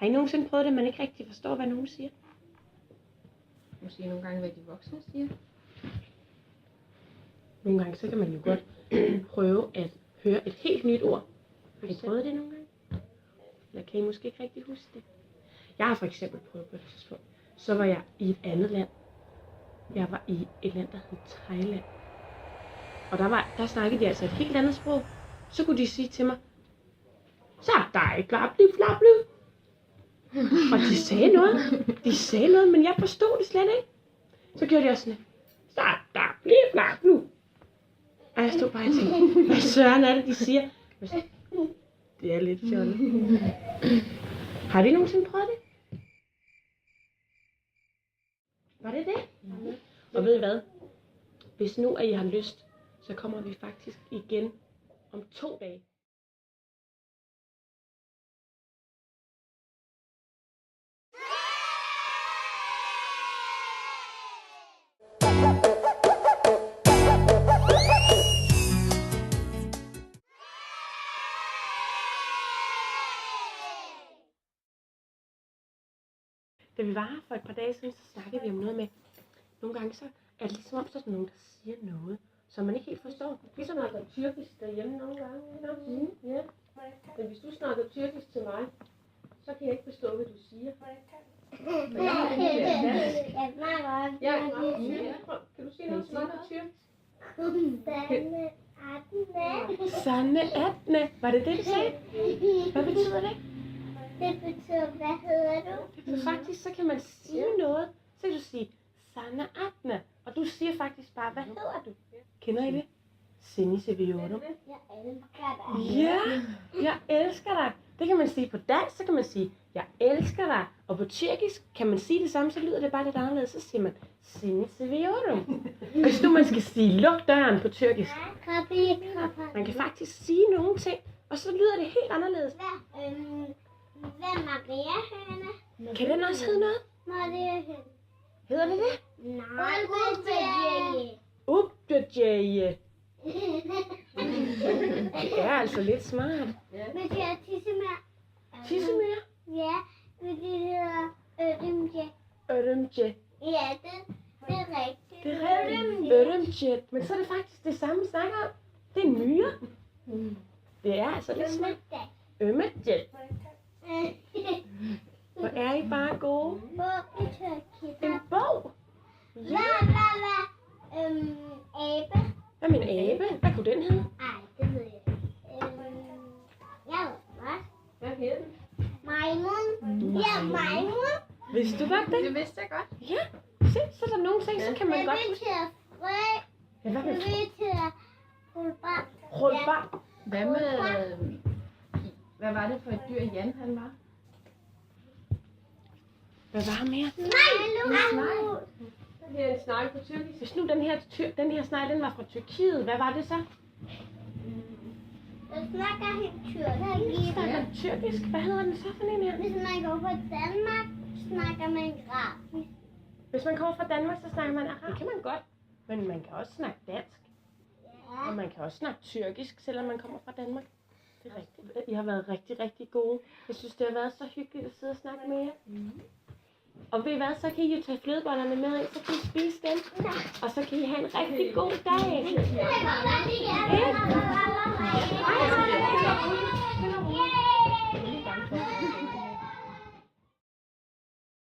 Har I nogensinde prøvet det, man ikke rigtig forstår, hvad nogen siger? Måske nogle gange, hvad de voksne siger. Nogle gange, så kan man jo godt prøve at høre et helt nyt ord. Har I prøvet det nogle gange? Eller kan I måske ikke rigtig huske det? Jeg har for eksempel prøvet på et tidspunkt. Så var jeg i et andet land. Jeg var i et land, der hed Thailand. Og der snakkede de altså et helt andet sprog. Så kunne de sige til mig, så dig, glabli, flabli. Og de sagde noget. De sagde noget, men jeg forstod det slet ikke. Så gjorde de også sådan, så dig, flabli. Og jeg stod bare og tænkte, hvad søren er det, de siger? Det er lidt fjollet. Har I nogensinde prøvet det? Var det det? Og ved I hvad? Hvis nu at I har lyst, så kommer vi faktisk igen om 2 dage. Da vi var her for et par dage siden, så snakkede vi om noget med, nogle gange så er det ligesom om, så er der nogen, der siger noget, som man ikke helt forstår. Vi snakker tyrkisk derhjemme nogle gange, ikke? Ja. Men hvis du snakker tyrkisk til mig, så kan jeg ikke forstå, hvad du siger. Men jeg har kan du sige noget som er tyrkisk? Sanne Atne. Var det det, du sagde? Hvad betyder det? Det betyder, hvad hedder du? Det betyder faktisk, så kan man sige noget. Så kan du sige, Sanne Atne. Og du siger faktisk bare, hvad hedder du? Kender I det? Sini Seviorum. Jeg elsker dig. Ja, jeg elsker dig. Det kan man sige på dansk, så kan man sige, jeg elsker dig. Og på tyrkisk kan man sige det samme, så lyder det bare lidt anderledes. Så siger man, Sini Seviorum. Hvis nu man skal sige, luk døren på tyrkisk. Man kan faktisk sige nogle ting, og så lyder det helt anderledes. Hvad er Maria Høne? Kan den også hedde noget? Maria Høne. Hedder det det? Nej, Ubdjaje. Det er altså lidt smart. Men det er tissemær. Tissemyr? Ja, men det hedder Øremje. Øremje. Ja, det er rigtigt. Det er rigtigt. Øremje. Men så er det faktisk det samme, vi snakker om. Det er en myre. Det er altså lidt smart. Øremje. Hvor er I bare gode. Bog i Tyrkiet. En bog? Ja. Abe. Hvad med en abe? Hvad kunne den hedde? Ej, det ved jeg ikke. Jeg ved hvad. Hvad hedder den? Majmun. Ja, majmun. Vidste du godt det? Det vidste jeg godt. Ja. Se, så er der nogle ting, så kan man godt huske. Det betyder frø. Ja, hvad Det med betyder rulbar. rulbar? Hvad med... Hvad var det for et dyr, Jan han var? Hvad var mere? Snegl. Det er en snegl på tyrkisk. Hvis nu den her snegl, den var fra Tyrkiet, hvad var det så? Jeg snakker helt Den snakker tyrkisk. tyrkisk. Hvad hedder den så for en her? Hvis man går fra Danmark, snakker man grafisk. Hvis man kommer fra Danmark, så snakker man arabisk. Det kan man godt. Men man kan også snakke dansk. Og man kan også snakke tyrkisk, selvom man kommer fra Danmark. Det er rigtigt. I har været rigtig, rigtig gode. Jeg synes, det har været så hyggeligt at sidde og snakke med jer. Og ved I hvad, så kan I jo tage flødebollerne med ind, så kan I spise dem. Og så kan I have en rigtig god dag. Det kan godt være, det er.